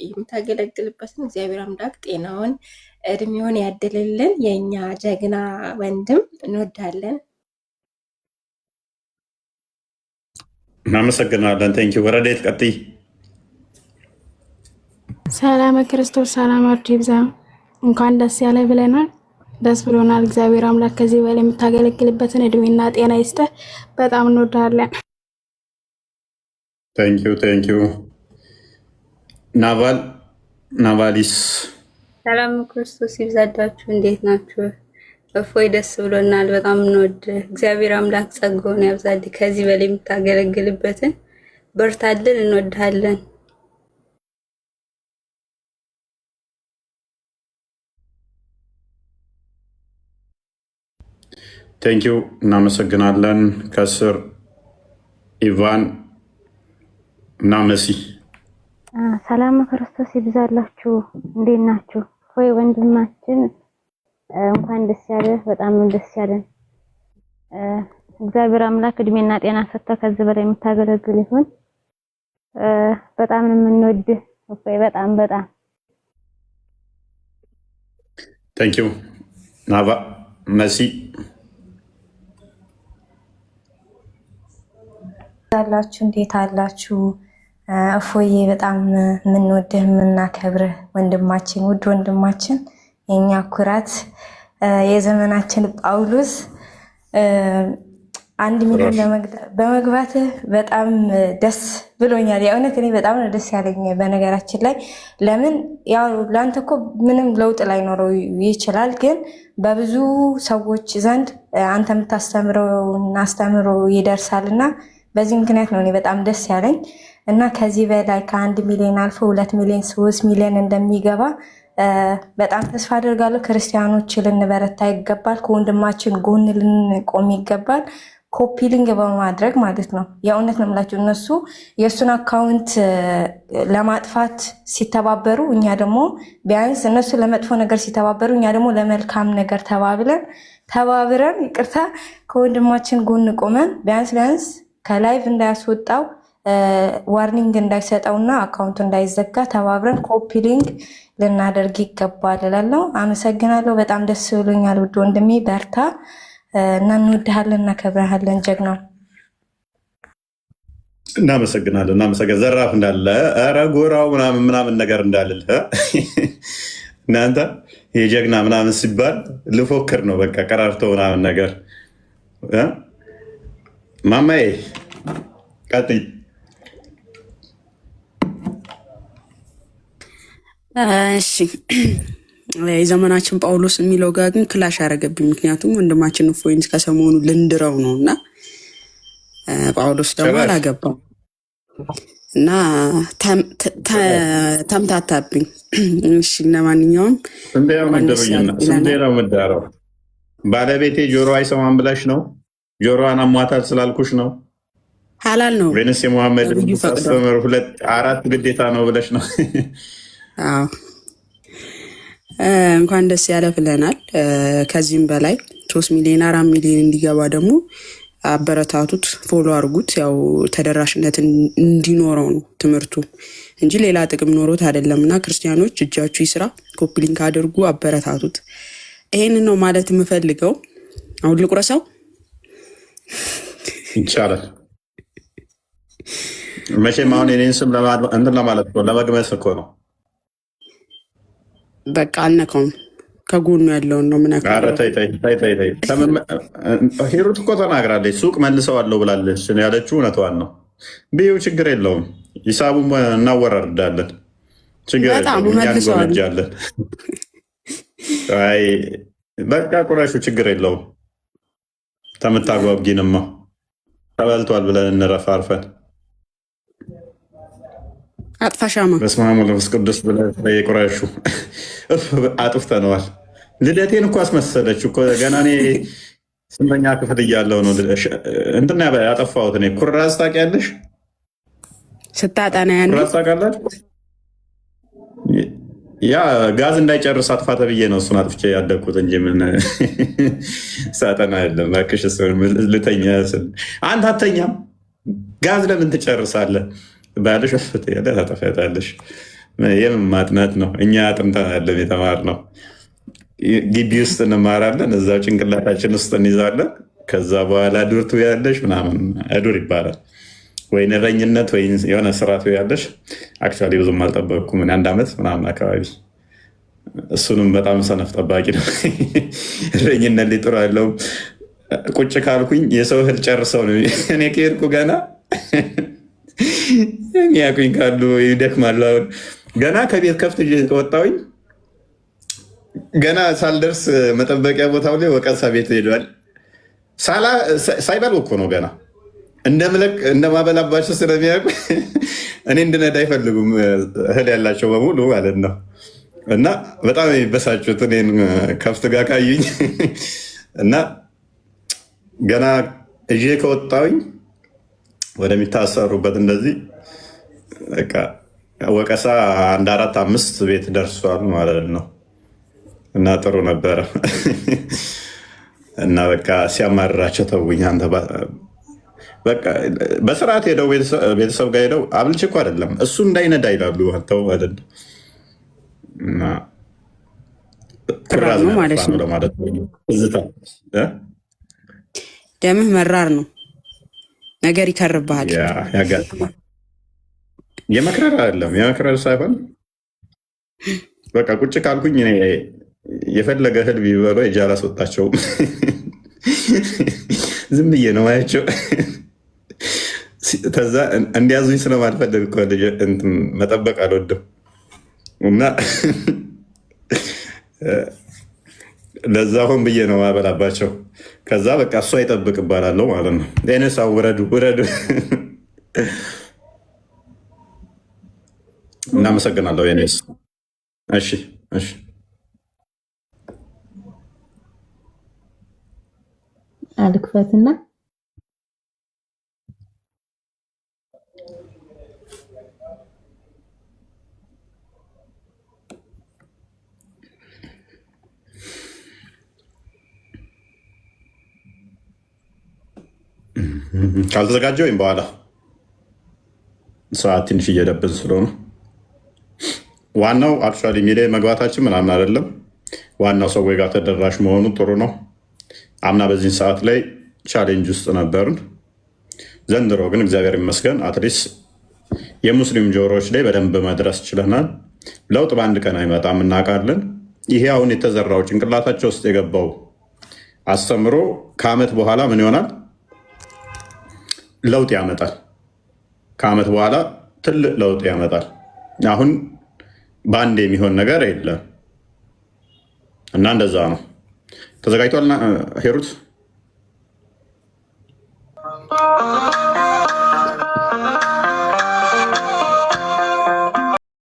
የምታገለግልበትን እግዚአብሔር አምላክ ጤናውን እድሜውን ያድልልን። የእኛ ጀግና ወንድም እንወዳለን። እናመሰግናለን። ቴንኪው። ወረዴት ቀጥይ። ሰላም ክርስቶስ ሰላማችሁ ይብዛ። እንኳን ደስ ያለ ብለናል። ደስ ብሎናል። እግዚአብሔር አምላክ ከዚህ በላይ የምታገለግልበትን እድሜና ጤና ይስጥህ። በጣም እንወዳለን። ቴንኪው። ናቫሊስ ሰላም ክርስቶስ ይብዛላችሁ። እንዴት ናችሁ? እፎይ ደስ ብሎናል። በጣም እንወድህ። እግዚአብሔር አምላክ ጸጋውን ያብዛልህ። ከዚህ በላይ የምታገለግልበትን በርታልን። እንወድሃለን። ቴንኪው። እናመሰግናለን። ከስር ኢቫን እና መሲ ሰላም ክርስቶስ ይብዛላችሁ። እንዴት ናችሁ? ወይ ወንድማችን እንኳን ደስ ያለህ። በጣም ደስ ያለን። እግዚአብሔር አምላክ እድሜና ጤና ሰጥቶ ከዚህ በላይ የምታገለግል ይሁን። በጣም የምንወድህ ወይ በጣም ቴንኪው። ናባ መሲ አላችሁ እንዴት አላችሁ? እፎዬ በጣም የምንወድህ የምናከብርህ ወንድማችን ውድ ወንድማችን የኛ ኩራት የዘመናችን ጳውሎስ 1 ሚሊዮን በመግባትህ በጣም ደስ ብሎኛል። የእውነት እኔ በጣም ነው ደስ ያለኝ። በነገራችን ላይ ለምን ያው ላንተ እኮ ምንም ለውጥ ላይኖረው ይችላል፣ ግን በብዙ ሰዎች ዘንድ አንተ የምታስተምረው አስተምሮ ይደርሳልና በዚህ ምክንያት ነው እኔ በጣም ደስ ያለኝ እና ከዚህ በላይ ከ1 ሚሊዮን አልፎ 2 ሚሊዮን 3 ሚሊዮን እንደሚገባ በጣም ተስፋ አደርጋለሁ። ክርስቲያኖች ልንበረታ ይገባል። ከወንድማችን ጎን ልንቆም ይገባል። ኮፒ ሊንክ በማድረግ ማለት ነው። የእውነት ነው የምላችሁ እነሱ የእሱን አካውንት ለማጥፋት ሲተባበሩ፣ እኛ ደግሞ ቢያንስ እነሱ ለመጥፎ ነገር ሲተባበሩ፣ እኛ ደግሞ ለመልካም ነገር ተባብረን ይቅርታ ከወንድማችን ጎን ቆመን ቢያንስ ከላይቭ እንዳያስወጣው ዋርኒንግ እንዳይሰጠውና አካውንቱ እንዳይዘጋ ተባብረን ኮፒ ሊንክ ልናደርግ ይገባል እላለሁ። አመሰግናለሁ። በጣም ደስ ብሎኛል። ውድ ወንድሜ በርታ እና እንወድሃለን፣ እናከብረሃለን። ጀግናው እናመሰግናለን። ዘራፍ እንዳለ ኧረ ጎራው ምናምን ነገር እንዳልል እናንተ የጀግና ምናምን ሲባል ልፎክር ነው በቃ ቀራርቶ ምናምን ነገር ማማዬ ቀጥይ። እሺ የዘመናችን ጳውሎስ የሚለው ጋር ግን ክላሽ ያደረገብኝ። ምክንያቱም ወንድማችን እፎይን ከሰሞኑ ልንድረው ነው እና ጳውሎስ ደግሞ አላገባም እና ተምታታብኝ። እሺ ለማንኛውም ስንዴራው መዳረው ባለቤቴ ጆሮ አይሰማም ብለሽ ነው? ጆሮዋን አሟታል ስላልኩሽ ነው? ሀላል ነው ወይንስ የሙሐመድ አስተምር 4 ግዴታ ነው ብለሽ ነው? አዎ እንኳን ደስ ያለ ብለናል። ከዚህም በላይ 3 ሚሊዮን 4 ሚሊዮን እንዲገባ ደግሞ አበረታቱት፣ ፎሎ አድርጉት። ያው ተደራሽነት እንዲኖረው ነው ትምህርቱ እንጂ ሌላ ጥቅም ኖሮት አይደለም። እና ክርስቲያኖች እጃችሁ ይስራ፣ ኮፒ ሊንክ አድርጉ፣ አበረታቱት። ይሄንን ነው ማለት የምፈልገው። አሁን ልቁረሰው ይቻላል። መቼም አሁን የኔን ስም እንትን ለማለት ነው ለመግመስ እኮ ነው። በቃ አልነካውም። ከጎኑ ያለውን ነው ምነካው። ሂሩት እኮ ተናግራለች። ሱቅ መልሰዋለሁ ብላለች ያለችው እውነቷን ነው። ቢው ችግር የለውም። ሂሳቡን እናወራርዳለን። ችግር የለውም። እኛ እንጎመጃለን። በቃ ቁረሹ፣ ችግር የለውም። ተምታጓጊንማ ተበልቷል ብለን እንረፍ አርፈን። አጥፋሻማ በስመ አብ ወወልድ ወመንፈስ ቅዱስ ብለን ቁረሹ። አጥፍተነዋል። ልደቴን እኮ አስመሰለች እኮ ገና እኔ 8ኛ ክፍል እያለሁ ነው እንትን ያጠፋሁት። እኔ ኩራዝ ታውቂያለሽ? ስታጠና ያን ኩራዝ ታውቃላችሁ? ያ ጋዝ እንዳይጨርስ አጥፋ ተብዬ ነው እሱን አጥፍቼ ያደግኩት እንጂ ምን ሳጠና የለም። እባክሽ ልተኛ ስል አንተ አተኛም ጋዝ ለምን ትጨርሳለህ? ባልሽ ወፍት ያለ ታጠፋታለሽ። የምን ማጥናት ነው? እኛ አጥንተን አይደለም የተማርነው። ግቢ ውስጥ እንማራለን፣ እዛው ጭንቅላታችን ውስጥ እንይዛለን። ከዛ በኋላ ዱር ትያለሽ ምናምን ዱር ይባላል። ወይ እረኝነት ወይ የሆነ ስራ ትያለሽ። አክቹዋሊ ብዙም አልጠበቅኩም፣ 1 ዓመት ምናምን አካባቢ። እሱንም በጣም ሰነፍ ጠባቂ ነው። እረኝነት ሊጥሩ ያለው ቁጭ ካልኩኝ የሰው እህል ጨርሰው ነው። እኔ ከሄድኩ ገና የሚያውቁኝ ካሉ ይደክማሉ። አሁን ገና ከቤት ከፍት ወጣሁኝ፣ ገና ሳልደርስ መጠበቂያ ቦታው ላይ ወቀሳ ቤት ሄዷል። ሳይበሉ እኮ ነው ገና እንደማበላባቸው ስለሚያውቁ እኔ እንድነዳ አይፈልጉም፣ እህል ያላቸው በሙሉ ማለት ነው። እና በጣም የሚበሳጩት እኔን ከፍት ጋር ካዩኝ እና ገና እዤ ከወጣሁኝ ወደሚታሰሩበት እንደዚህ በቃ ወቀሳ 1 4 5 ቤት ደርሷል ማለት ነው። እና ጥሩ ነበረ። እና በቃ ሲያማርራቸው ተውኝ። አንተ በቃ በስርዓት ሄደው ቤተሰብ ጋር ሄደው አብልቼ እኮ አይደለም እሱ እንዳይነዳ ይላሉ። ተው አይደለም እና ኩራዝ ነው ለማለት ነው። ደምህ መራር ነው፣ ነገር ይከርብሃል። ያጋጥማል። የመክረር አይደለም የመክረር ሳይሆን በቃ ቁጭ ካልኩኝ የፈለገ እህል ቢበሉ እጅ አላስወጣቸውም። ዝም ብዬ ነው ማያቸው። ከዛ እንዲያዙኝ ስለማልፈልግ መጠበቅ አልወድም እና ለዛ ሆን ብዬ ነው ማበላባቸው። ከዛ በቃ እሷ ይጠብቅ እባላለሁ ማለት ነው። ኔሳ ውረዱ ውረዱ። እናመሰግናለሁ ኔስ። እሺ እሺ አልክፈትና ካልተዘጋጀ ወይም በኋላ ሰዓት ትንሽ እየደብን ስለሆነ ዋናው አክቹዋሊ ሚዲያ መግባታችን ምናምን አይደለም። ዋናው ሰው ጋር ተደራሽ መሆኑ ጥሩ ነው። አምና በዚህ ሰዓት ላይ ቻሌንጅ ውስጥ ነበርን። ዘንድሮ ግን እግዚአብሔር ይመስገን አትሊስት የሙስሊም ጆሮዎች ላይ በደንብ መድረስ ችለናል። ለውጥ በአንድ ቀን አይመጣም እናውቃለን። ይሄ አሁን የተዘራው ጭንቅላታቸው ውስጥ የገባው አስተምሮ ከዓመት በኋላ ምን ይሆናል? ለውጥ ያመጣል። ከዓመት በኋላ ትልቅ ለውጥ ያመጣል። አሁን በአንድ የሚሆን ነገር የለም እና እንደዛ ነው። ተዘጋጅቷል ሄሩት?